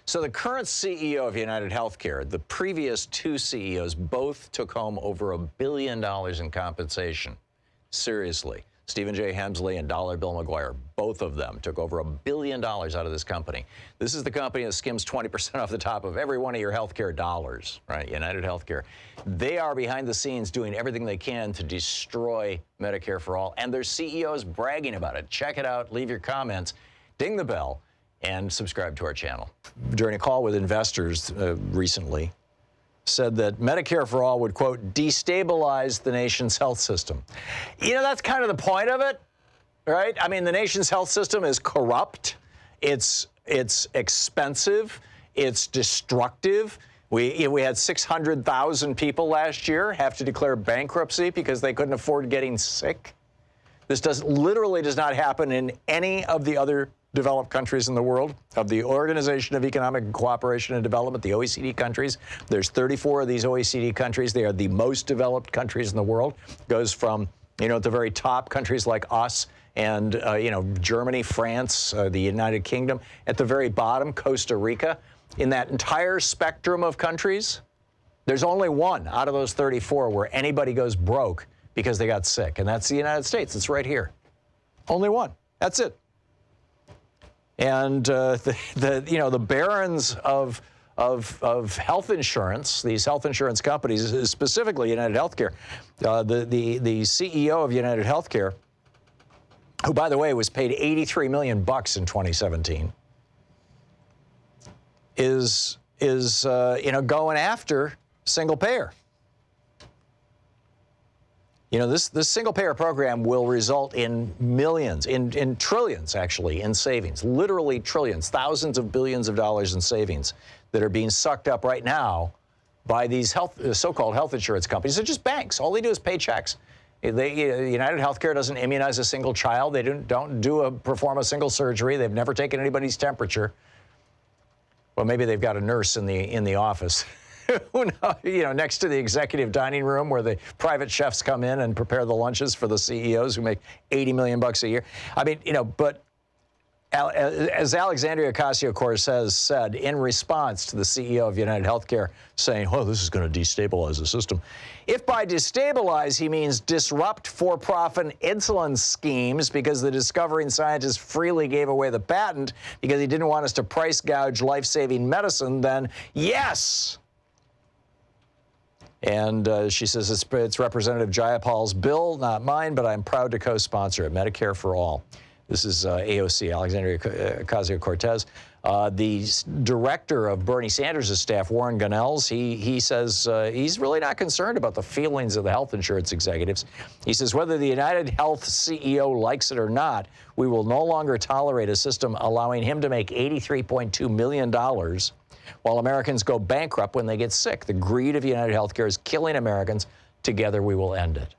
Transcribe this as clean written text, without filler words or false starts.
So the current CEO of United Healthcare, the previous two CEOs, both took home over $1 billion in compensation. Seriously. Stephen J. Hemsley and Dollar Bill McGuire, both of them took over $1 billion out of this company. This is the company that skims 20% off the top of every one of your healthcare dollars, right? United Healthcare. They are behind the scenes doing everything they can to destroy Medicare for All, and their CEO is bragging about it. Check it out, leave your comments, ding the bell, and subscribe to our channel. During a call with investors recently, said that Medicare for All would, quote, destabilize the nation's health system. You know, that's kind of the point of it, right? I mean, the nation's health system is corrupt. It's expensive. It's destructive. We had 600,000 people last year have to declare bankruptcy because they couldn't afford getting sick. This literally does not happen in any of the other developed countries in the world, of the Organization of Economic Cooperation and Development, the OECD countries. There's 34 of these OECD countries. They are the most developed countries in the world. Goes from, at the very top, countries like us and, Germany, France, the United Kingdom. At the very bottom, Costa Rica. In that entire spectrum of countries, there's only one out of those 34 where anybody goes broke because they got sick, and that's the United States. It's right here. Only one. That's it. And the barons of health insurance, these health insurance companies, specifically United Healthcare, the CEO of United Healthcare, who, by the way, was paid $83 million in 2017, is going after single payer. This single-payer program will result in millions, in trillions, actually, in savings, literally trillions, thousands of billions of dollars in savings that are being sucked up right now by these so-called health insurance companies. They're just banks. All they do is pay checks. United Healthcare doesn't immunize a single child. They don't perform a single surgery. They've never taken anybody's temperature. Well, maybe they've got a nurse in the office. Next to the executive dining room where the private chefs come in and prepare the lunches for the CEOs who make $80 million a year. I mean, but as Alexandria Ocasio-Cortez said in response to the CEO of United Healthcare saying, oh, this is going to destabilize the system. If by destabilize he means disrupt for-profit insulin schemes because the discovering scientist freely gave away the patent because he didn't want us to price gouge life-saving medicine, then yes. And she says it's Representative Jayapal's bill, not mine, but I'm proud to co-sponsor it, Medicare for All. This is AOC, Alexandria Ocasio-Cortez. The director of Bernie Sanders' staff, Warren Gonells, he says he's really not concerned about the feelings of the health insurance executives. He says whether the United Health CEO likes it or not, we will no longer tolerate a system allowing him to make $83.2 million while Americans go bankrupt when they get sick. The greed of United Healthcare is killing Americans. Together we will end it.